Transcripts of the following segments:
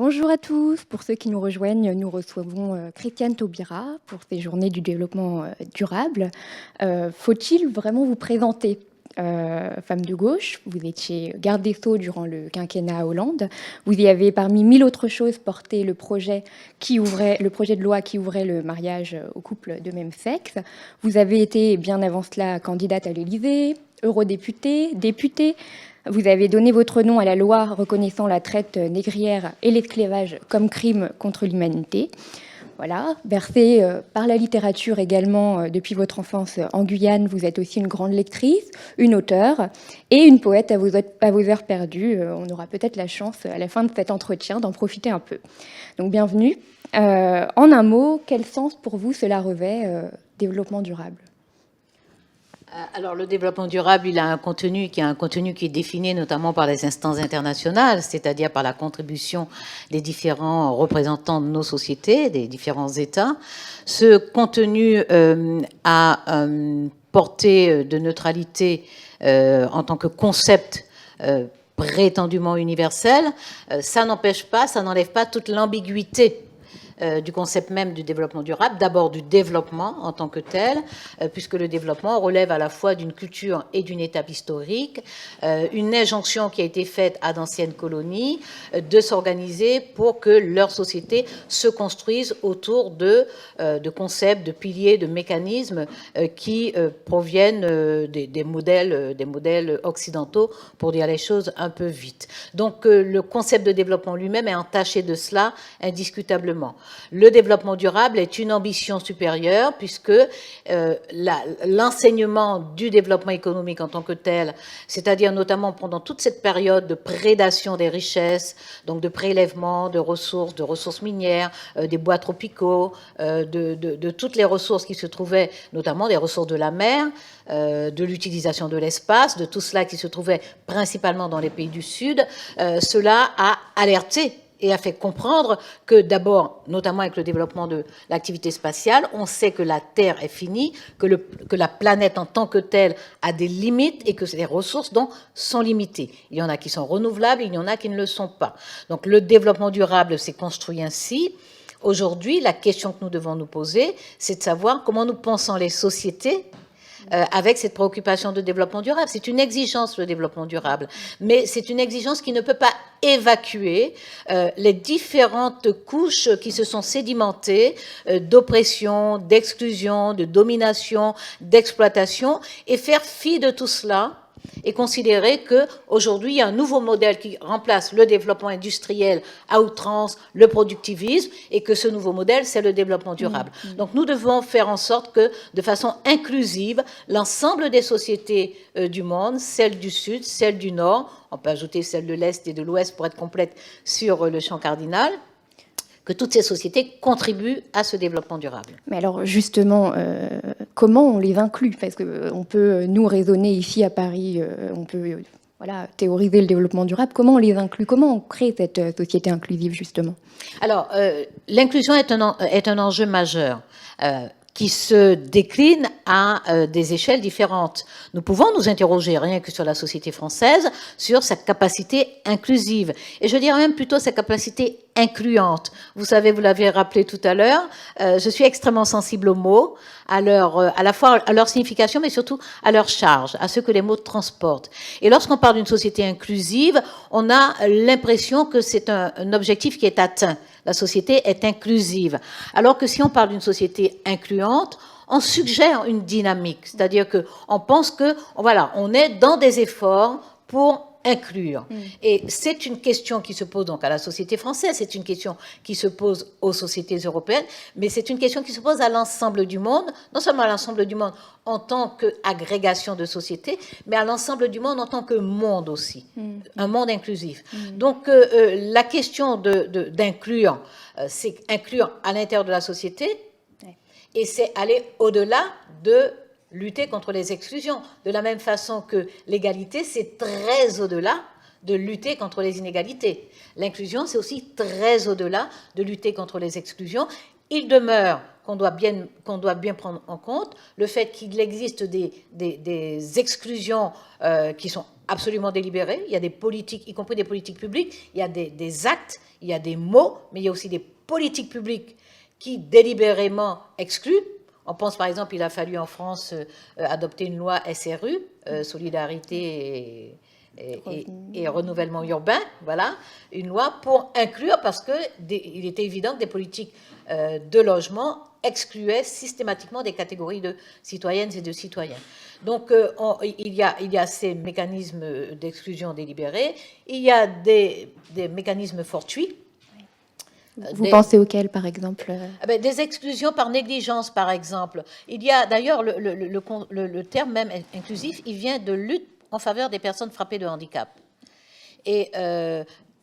Bonjour à tous. Pour ceux qui nous rejoignent, nous recevons Christiane Taubira pour ces journées du développement durable. Faut-il vraiment vous présenter? Femme de gauche, vous étiez garde des Sceaux durant le quinquennat Hollande. Vous y avez, parmi mille autres choses, porté le projet de loi qui ouvrait le mariage aux couples de même sexe. Vous avez été, bien avant cela, candidate à l'Élysée, eurodéputée, députée. Vous avez donné votre nom à la loi reconnaissant la traite négrière et l'esclavage comme crime contre l'humanité. Voilà, bercée par la littérature également depuis votre enfance en Guyane, vous êtes aussi une grande lectrice, une auteure et une poète à vos heures perdues. On aura peut-être la chance à la fin de cet entretien d'en profiter un peu. Donc bienvenue. En un mot, quel sens pour vous cela revêt développement durable ? Alors, le développement durable, il a un contenu qui est défini notamment par les instances internationales, c'est-à-dire par la contribution des différents représentants de nos sociétés, des différents États. Ce contenu a portée de neutralité en tant que concept prétendument universel. Ça n'enlève pas toute l'ambiguïté du concept même du développement durable, d'abord du développement en tant que tel, puisque le développement relève à la fois d'une culture et d'une étape historique, une injonction qui a été faite à d'anciennes colonies de s'organiser pour que leur société se construise autour de concepts, de piliers, de mécanismes qui proviennent des modèles occidentaux, pour dire les choses un peu vite. Donc le concept de développement lui-même est entaché de cela indiscutablement. Le développement durable est une ambition supérieure puisque l'enseignement du développement économique en tant que tel, c'est-à-dire notamment pendant toute cette période de prédation des richesses, donc de prélèvement de ressources minières, des bois tropicaux, de toutes les ressources qui se trouvaient, notamment des ressources de la mer, de l'utilisation de l'espace, de tout cela qui se trouvait principalement dans les pays du Sud, cela a alerté et a fait comprendre que d'abord, notamment avec le développement de l'activité spatiale, on sait que la Terre est finie, que la planète en tant que telle a des limites et que les ressources donc sont limitées. Il y en a qui sont renouvelables, il y en a qui ne le sont pas. Donc le développement durable s'est construit ainsi. Aujourd'hui, la question que nous devons nous poser, c'est de savoir comment nous pensons les sociétés avec cette préoccupation de développement durable. C'est une exigence, le développement durable, mais c'est une exigence qui ne peut pas évacuer les différentes couches qui se sont sédimentées d'oppression, d'exclusion, de domination, d'exploitation, et faire fi de tout cela et considérer qu'aujourd'hui, il y a un nouveau modèle qui remplace le développement industriel à outrance, le productivisme, et que ce nouveau modèle, c'est le développement durable. Donc nous devons faire en sorte que, de façon inclusive, l'ensemble des sociétés du monde, celles du Sud, celles du Nord, on peut ajouter celles de l'Est et de l'Ouest pour être complète sur le champ cardinal, que toutes ces sociétés contribuent à ce développement durable. Mais alors justement, comment on les inclut? Parce qu'on peut, nous, raisonner ici à Paris, on peut théoriser le développement durable. Comment on les inclut? Comment on crée cette société inclusive, justement? Alors, l'inclusion est un enjeu majeur. Qui se décline à des échelles différentes. Nous pouvons nous interroger, rien que sur la société française, sur sa capacité inclusive. Et je dirais même plutôt sa capacité incluante. Vous savez, vous l'avez rappelé tout à l'heure, je suis extrêmement sensible aux mots, à la fois à leur signification, mais surtout à leur charge, à ce que les mots transportent. Et lorsqu'on parle d'une société inclusive, on a l'impression que c'est un objectif qui est atteint. La société est inclusive. Alors que si on parle d'une société incluante, on suggère une dynamique. C'est-à-dire qu'on pense que, voilà, on est dans des efforts pour inclure. Et c'est une question qui se pose donc à la société française, c'est une question qui se pose aux sociétés européennes, mais c'est une question qui se pose à l'ensemble du monde, non seulement à l'ensemble du monde en tant qu'agrégation de sociétés, mais à l'ensemble du monde en tant que monde aussi, un monde inclusif. Donc la question d'inclure, c'est inclure à l'intérieur de la société, et c'est aller au-delà de lutter contre les exclusions. De la même façon que l'égalité, c'est très au-delà de lutter contre les inégalités. L'inclusion, c'est aussi très au-delà de lutter contre les exclusions. Il demeure qu'on doit bien prendre en compte, le fait qu'il existe des exclusions qui sont absolument délibérées. Il y a des politiques, y compris des politiques publiques, il y a des actes, il y a des mots, mais il y a aussi des politiques publiques qui délibérément excluent. On pense par exemple, il a fallu en France adopter une loi SRU, Solidarité et renouvellement urbain, voilà, une loi pour inclure, parce qu'il était évident que des politiques de logement excluaient systématiquement des catégories de citoyennes et de citoyens. Donc il y a ces mécanismes d'exclusion délibérée, il y a des mécanismes fortuits. Vous pensez auxquels, par exemple? Des exclusions par négligence, par exemple. Il y a d'ailleurs le terme même inclusif, il vient de lutte en faveur des personnes frappées de handicap. Et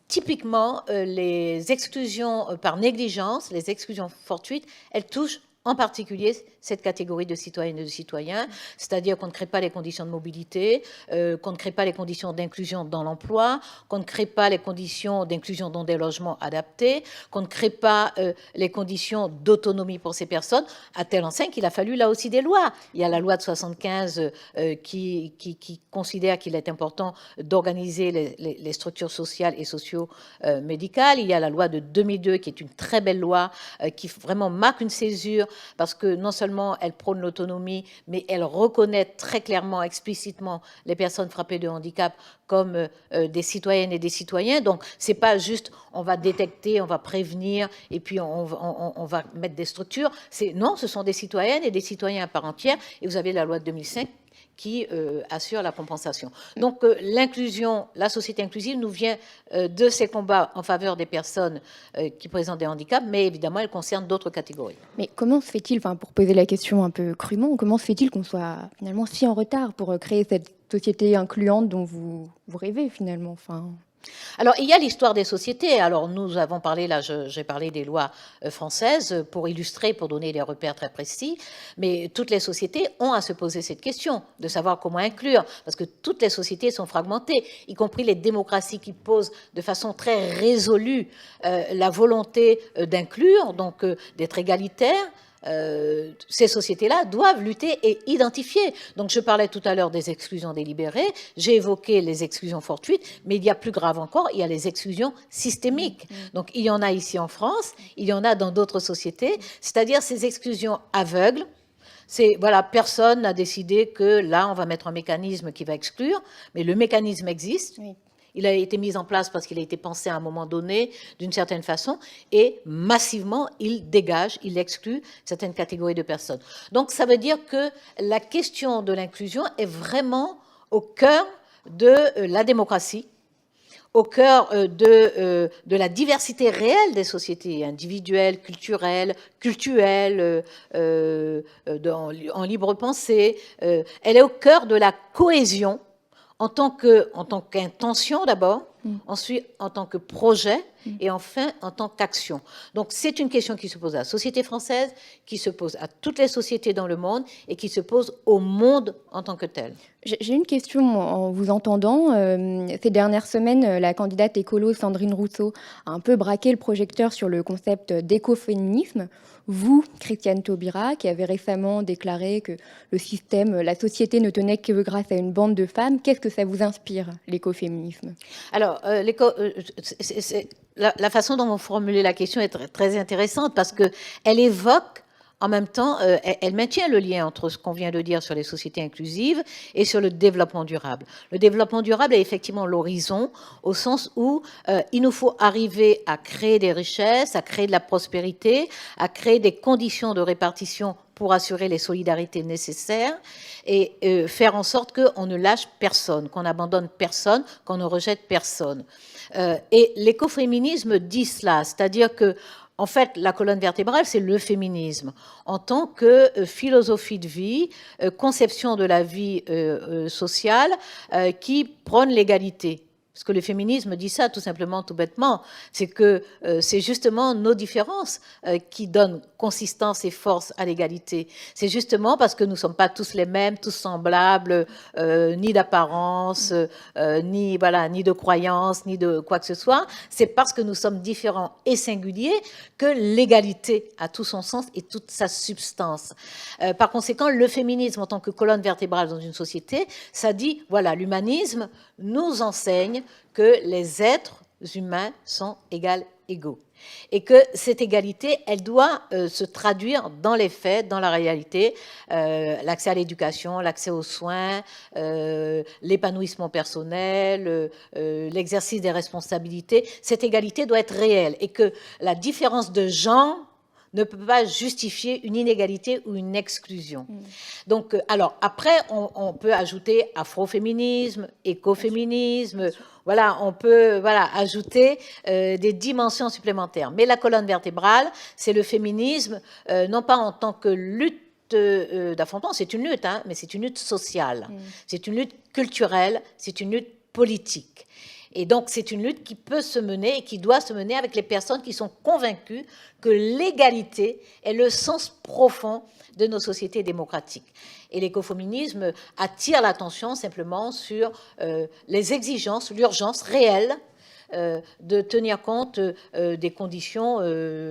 typiquement, les exclusions par négligence, les exclusions fortuites, elles touchent en particulier cette catégorie de citoyennes et de citoyens, c'est-à-dire qu'on ne crée pas les conditions de mobilité, qu'on ne crée pas les conditions d'inclusion dans l'emploi, qu'on ne crée pas les conditions d'inclusion dans des logements adaptés, qu'on ne crée pas les conditions d'autonomie pour ces personnes, à telle enseigne qu'il a fallu là aussi des lois. Il y a la loi de 75 qui considère qu'il est important d'organiser les structures sociales et socio-médicales. Il y a la loi de 2002 qui est une très belle loi qui vraiment marque une césure parce que non seulement elle prône l'autonomie, mais elle reconnaît très clairement, explicitement les personnes frappées de handicap comme des citoyennes et des citoyens. Donc, c'est pas juste on va détecter, on va prévenir et puis on va mettre des structures. Non, ce sont des citoyennes et des citoyens à part entière. Et vous avez la loi de 2005 qui assure la compensation. Donc l'inclusion, la société inclusive nous vient de ces combats en faveur des personnes qui présentent des handicaps, mais évidemment, elle concerne d'autres catégories. Mais comment se fait-il, pour poser la question un peu crûment, comment se fait-il qu'on soit finalement si en retard pour créer cette société incluante dont vous rêvez finalement? Alors, il y a l'histoire des sociétés. Alors, nous avons parlé, là, j'ai parlé des lois françaises pour illustrer, pour donner des repères très précis, mais toutes les sociétés ont à se poser cette question, de savoir comment inclure, parce que toutes les sociétés sont fragmentées, y compris les démocraties qui posent de façon très résolue la volonté d'inclure, donc d'être égalitaire. Ces sociétés-là doivent lutter et identifier. Donc, je parlais tout à l'heure des exclusions délibérées, j'ai évoqué les exclusions fortuites, mais il y a plus grave encore, il y a les exclusions systémiques. Donc, il y en a ici en France, il y en a dans d'autres sociétés, c'est-à-dire ces exclusions aveugles. Voilà, personne n'a décidé que là, on va mettre un mécanisme qui va exclure, mais le mécanisme existe. Oui. Il a été mis en place parce qu'il a été pensé à un moment donné, d'une certaine façon, et massivement, il dégage, il exclut certaines catégories de personnes. Donc, ça veut dire que la question de l'inclusion est vraiment au cœur de la démocratie, au cœur de la diversité réelle des sociétés individuelles, culturelles, en libre pensée. Elle est au cœur de la cohésion en tant qu'intention d'abord, ensuite en tant que projet et enfin en tant qu'action. Donc c'est une question qui se pose à la société française, qui se pose à toutes les sociétés dans le monde et qui se pose au monde en tant que tel. J'ai une question en vous entendant. Ces dernières semaines, la candidate écolo Sandrine Rousseau a un peu braqué le projecteur sur le concept d'écoféminisme. Vous, Christiane Taubira, qui avez récemment déclaré que le système, la société ne tenait que grâce à une bande de femmes, qu'est-ce que ça vous inspire, l'écoféminisme? Alors, la façon dont vous formulez la question est très, très intéressante parce qu'elle évoque en même temps, elle maintient le lien entre ce qu'on vient de dire sur les sociétés inclusives et sur le développement durable. Le développement durable est effectivement l'horizon, au sens où il nous faut arriver à créer des richesses, à créer de la prospérité, à créer des conditions de répartition pour assurer les solidarités nécessaires et faire en sorte qu'on ne lâche personne, qu'on n'abandonne personne, qu'on ne rejette personne. Et l'écoféminisme dit cela, c'est-à-dire que en fait, la colonne vertébrale, c'est le féminisme, en tant que philosophie de vie, conception de la vie sociale qui prône l'égalité. Parce que le féminisme dit ça tout simplement, tout bêtement, c'est que c'est justement nos différences qui donnent consistance et force à l'égalité. C'est justement parce que nous ne sommes pas tous les mêmes, tous semblables, ni d'apparence, ni de croyance, ni de quoi que ce soit. C'est parce que nous sommes différents et singuliers que l'égalité a tout son sens et toute sa substance. Par conséquent, le féminisme en tant que colonne vertébrale dans une société, ça dit, voilà, l'humanisme nous enseigne que les êtres humains sont égaux. Et que cette égalité, elle doit se traduire dans les faits, dans la réalité, l'accès à l'éducation, l'accès aux soins, l'épanouissement personnel, l'exercice des responsabilités. Cette égalité doit être réelle et que la différence de genre ne peut pas justifier une inégalité ou une exclusion. Donc, alors, après, on peut ajouter afroféminisme, écoféminisme, voilà, on peut ajouter des dimensions supplémentaires. Mais la colonne vertébrale, c'est le féminisme, non pas en tant que lutte d'affrontement, c'est une lutte, mais c'est une lutte sociale, c'est une lutte culturelle, c'est une lutte politique. Et donc, c'est une lutte qui peut se mener et qui doit se mener avec les personnes qui sont convaincues que l'égalité est le sens profond de nos sociétés démocratiques. Et l'écoféminisme attire l'attention simplement sur les exigences, l'urgence réelle de tenir compte des conditions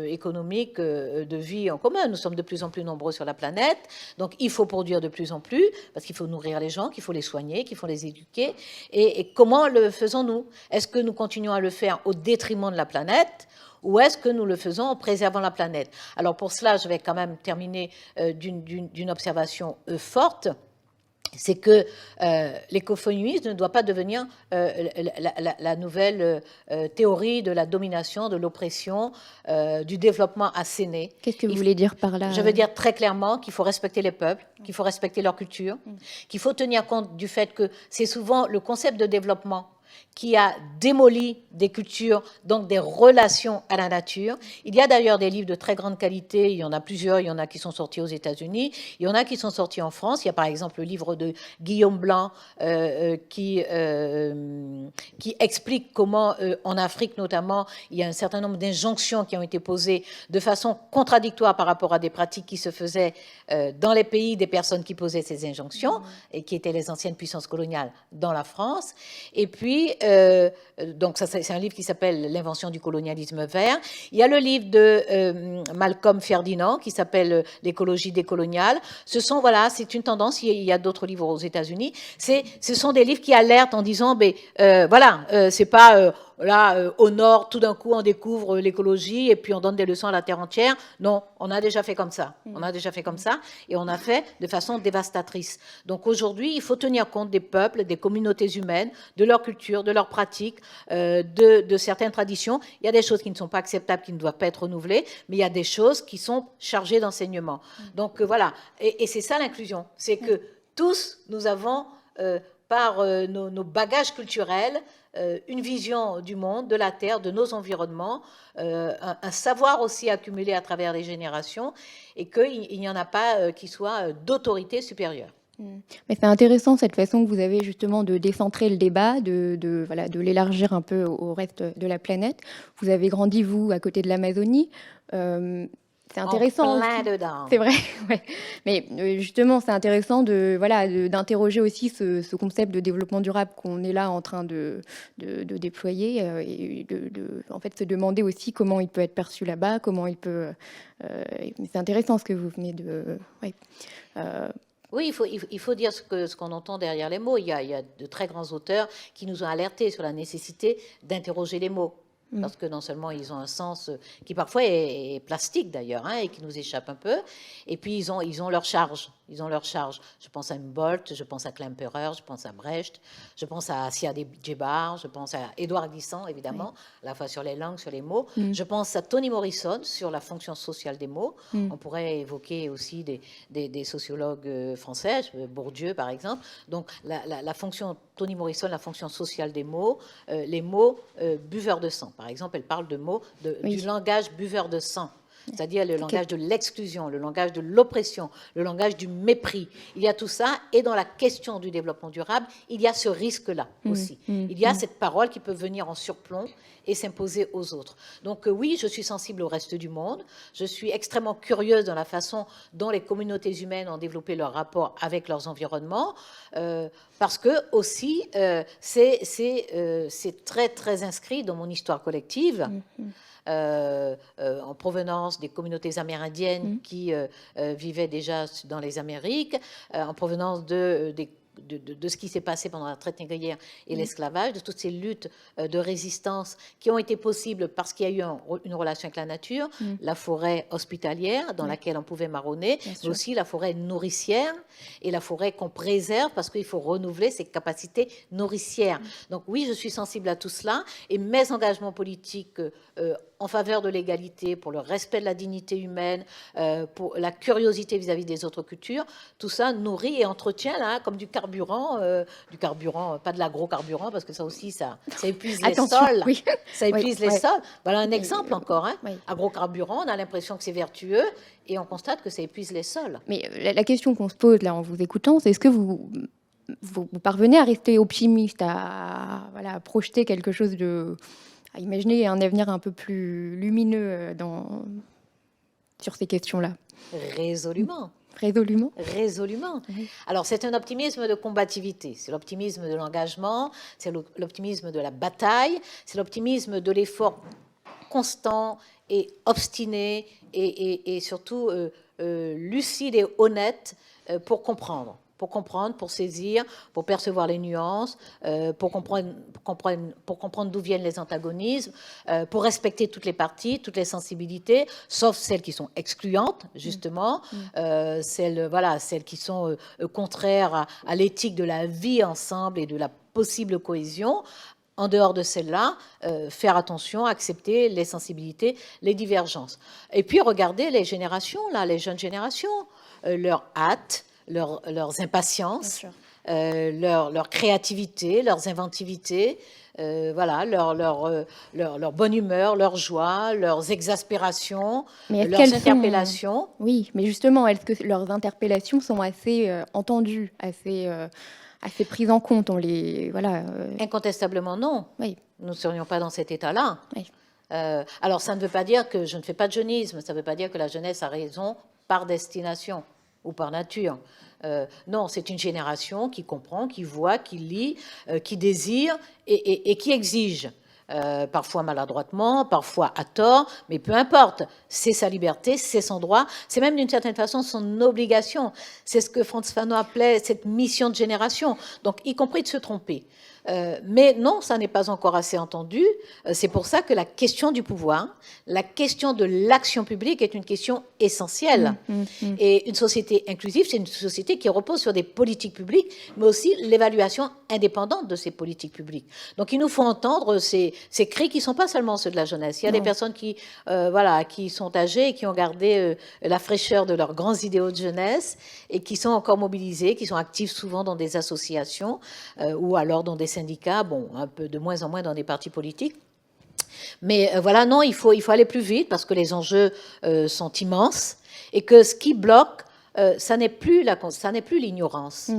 économiques de vie en commun. Nous sommes de plus en plus nombreux sur la planète, donc il faut produire de plus en plus, parce qu'il faut nourrir les gens, qu'il faut les soigner, qu'il faut les éduquer. Et comment le faisons-nous? Est-ce que nous continuons à le faire au détriment de la planète, ou est-ce que nous le faisons en préservant la planète? Alors pour cela, je vais quand même terminer d'une observation forte. C'est que l'écoféminisme ne doit pas devenir la nouvelle théorie de la domination, de l'oppression, du développement asséné. Qu'est-ce que vous voulez dire par là? Je veux dire très clairement qu'il faut respecter les peuples, qu'il faut respecter leur culture, qu'il faut tenir compte du fait que c'est souvent le concept de développement qui a démoli des cultures, donc des relations à la nature. Il y a d'ailleurs des livres de très grande qualité, il y en a plusieurs, il y en a qui sont sortis aux États-Unis, il y en a qui sont sortis en France. Il y a par exemple le livre de Guillaume Blanc qui explique comment, en Afrique notamment, il y a un certain nombre d'injonctions qui ont été posées de façon contradictoire par rapport à des pratiques qui se faisaient dans les pays des personnes qui posaient ces injonctions et qui étaient les anciennes puissances coloniales dans la France. Et puis, donc ça, c'est un livre qui s'appelle L'invention du colonialisme vert. Il y a le livre de Malcolm Ferdinand qui s'appelle L'écologie décoloniale. C'est une tendance. Il y a d'autres livres aux États-Unis. Ce sont des livres qui alertent en disant, c'est pas au nord, tout d'un coup, on découvre l'écologie et puis on donne des leçons à la terre entière. Non, on a déjà fait comme ça. On a déjà fait comme ça et on a fait de façon dévastatrice. Donc aujourd'hui, il faut tenir compte des peuples, des communautés humaines, de leur culture, de leurs pratiques, de certaines traditions. Il y a des choses qui ne sont pas acceptables, qui ne doivent pas être renouvelées, mais il y a des choses qui sont chargées d'enseignement. Donc voilà, et c'est ça l'inclusion. C'est que tous, nous avons, par nos bagages culturels, une vision du monde, de la terre, de nos environnements, un savoir aussi accumulé à travers les générations, et qu'il n'y en a pas qui soit d'autorité supérieure. Mais c'est intéressant cette façon que vous avez justement de décentrer le débat, de l'élargir un peu au reste de la planète. Vous avez grandi, vous, à côté de l'Amazonie. C'est intéressant. En plein dedans. C'est vrai, ouais. Mais justement, c'est intéressant d'interroger aussi ce concept de développement durable qu'on est là en train de déployer et en fait, se demander aussi comment il peut être perçu là-bas, comment il peut... c'est intéressant ce que vous venez de... Ouais. Oui, il faut dire ce qu'on entend derrière les mots. Il y a de très grands auteurs qui nous ont alertés sur la nécessité d'interroger les mots. Parce que non seulement ils ont un sens qui parfois est plastique d'ailleurs, et qui nous échappe un peu, et puis ils ont leur charge. Ils ont leur charge. Je pense à Humboldt, je pense à Klemperer, je pense à Brecht, je pense à Siad Djebar, je pense à Édouard Glissant, évidemment, à la fois sur les langues, sur les mots. Je pense à Toni Morrison sur la fonction sociale des mots. On pourrait évoquer aussi des sociologues français, Bourdieu par exemple. Donc la fonction, Toni Morrison, la fonction sociale des mots, les mots buveurs de sang. Par exemple, elle parle de mots, du langage buveur de sang. c'est-à-dire le langage de l'exclusion, le langage de l'oppression, le langage du mépris. Il y a tout ça, et dans la question du développement durable, il y a ce risque-là aussi. Il y a cette parole qui peut venir en surplomb et s'imposer aux autres. Donc oui, je suis sensible au reste du monde, je suis extrêmement curieuse dans la façon dont les communautés humaines ont développé leur rapport avec leurs environnements, parce que aussi c'est très très inscrit dans mon histoire collective. En provenance des communautés amérindiennes qui vivaient déjà dans les Amériques, en provenance de ce qui s'est passé pendant la traite négrière et l'esclavage, de toutes ces luttes de résistance qui ont été possibles parce qu'il y a eu une relation avec la nature, la forêt hospitalière dans laquelle on pouvait marronner, mais aussi la forêt nourricière et la forêt qu'on préserve parce qu'il faut renouveler ses capacités nourricières. Donc oui, je suis sensible à tout cela, et mes engagements politiques en faveur de l'égalité, pour le respect de la dignité humaine, pour la curiosité vis-à-vis des autres cultures, tout ça nourrit et entretient là, comme du carburant, pas de l'agrocarburant, parce que ça aussi, ça épuise les sols. Oui. Ça épuise les sols. Voilà un exemple encore. Oui. Agrocarburant, on a l'impression que c'est vertueux, et on constate que ça épuise les sols. Mais la question qu'on se pose là en vous écoutant, c'est est-ce que vous parvenez à rester optimiste, à projeter quelque chose à imaginer un avenir un peu plus lumineux sur ces questions-là? Résolument. Résolument. Oui. Alors, c'est un optimisme de combativité, c'est l'optimisme de l'engagement, c'est l'optimisme de la bataille, c'est l'optimisme de l'effort constant et obstiné et surtout lucide et honnête pour comprendre, pour saisir, pour percevoir les nuances, pour comprendre d'où viennent les antagonismes, pour respecter toutes les parties, toutes les sensibilités, sauf celles qui sont excluantes, justement, celles qui sont contraires à l'éthique de la vie ensemble et de la possible cohésion. En dehors de celle-là, faire attention, accepter les sensibilités, les divergences. Et puis, regarder les générations, là, les jeunes générations, leur hâte, leurs impatiences, leur créativité, leurs inventivités, leur bonne humeur, leur joie, leurs exaspérations, leurs interpellations. Oui, mais justement, est-ce que leurs interpellations sont assez entendues, assez prises en compte? Incontestablement non. Oui. Nous ne serions pas dans cet état-là. Oui. Alors, ça ne veut pas dire que je ne fais pas de jeunisme, ça ne veut pas dire que la jeunesse a raison par destination ou par nature. Non, c'est une génération qui comprend, qui voit, qui lit, qui désire et qui exige. Parfois maladroitement, parfois à tort, mais peu importe. C'est sa liberté, c'est son droit, c'est même d'une certaine façon son obligation. C'est ce que Frantz Fanon appelait cette mission de génération, donc y compris de se tromper. Mais non, ça n'est pas encore assez entendu. C'est pour ça que la question du pouvoir, la question de l'action publique est une question essentielle. Et une société inclusive, c'est une société qui repose sur des politiques publiques, mais aussi l'évaluation indépendante de ces politiques publiques. Donc il nous faut entendre ces cris qui ne sont pas seulement ceux de la jeunesse. Il y a des personnes qui sont âgées et qui ont gardé la fraîcheur de leurs grands idéaux de jeunesse et qui sont encore mobilisées, qui sont actives souvent dans des associations ou alors dans des syndicats, un peu de moins en moins dans des partis politiques. Mais non, il faut aller plus vite parce que les enjeux sont immenses et que ce qui bloque, ça n'est plus l'ignorance.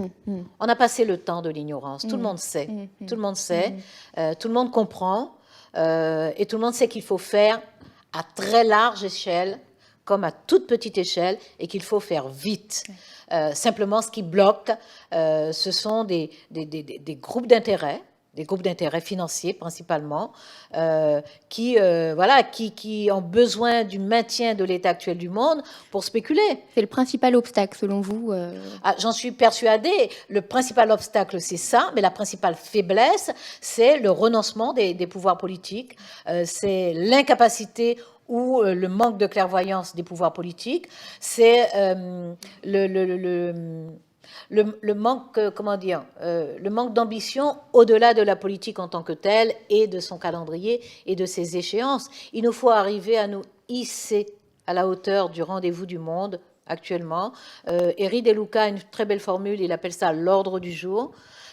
On a passé le temps de l'ignorance. Tout le monde sait. Tout le monde sait. Tout le monde comprend. Et tout le monde sait qu'il faut faire à très large échelle comme à toute petite échelle et qu'il faut faire vite. Simplement, ce qui bloque, ce sont des groupes d'intérêt, financiers principalement, qui ont besoin du maintien de l'état actuel du monde pour spéculer. C'est le principal obstacle, selon vous J'en suis persuadée. Le principal obstacle, c'est ça, mais la principale faiblesse, c'est le renoncement des pouvoirs politiques, c'est l'incapacité ou le manque de clairvoyance des pouvoirs politiques, c'est le manque, le manque d'ambition au-delà de la politique en tant que telle et de son calendrier et de ses échéances. Il nous faut arriver à nous hisser à la hauteur du rendez-vous du monde actuellement. Henri De Luca a une très belle formule, il appelle ça l'ordre du jour.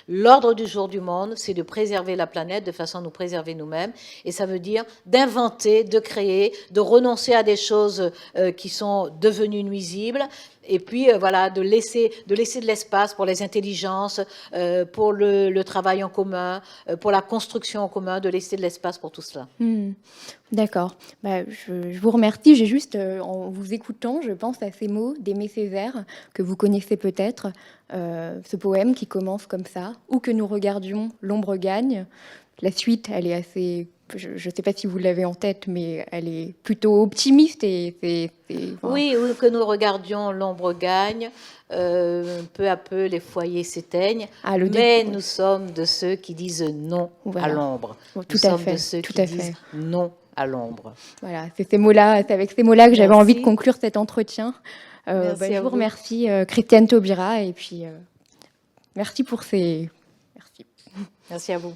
L'ordre du jour du monde, c'est de préserver la planète de façon à nous préserver nous-mêmes. Et ça veut dire d'inventer, de créer, de renoncer à des choses qui sont devenues nuisibles. Et puis, voilà, de laisser de l'espace pour les intelligences, pour le travail en commun, pour la construction en commun, de laisser de l'espace pour tout cela. D'accord. Bah, je vous remercie. J'ai juste, en vous écoutant, je pense à ces mots d'Aimé Césaire, que vous connaissez peut-être, ce poème qui commence comme ça: « Où que nous regardions, l'ombre gagne ». La suite, elle est assez... Je ne sais pas si vous l'avez en tête, mais elle est plutôt optimiste et enfin... Oui, ou que nous regardions, l'ombre gagne, peu à peu les foyers s'éteignent, mais nous sommes de ceux qui disent non à l'ombre. Tout à fait. Nous sommes de ceux qui disent non à l'ombre. Voilà, c'est avec ces mots-là que j'avais envie de conclure cet entretien. Je vous remercie, Chrétienne Taubira, et puis merci pour ces... Merci. Merci à vous.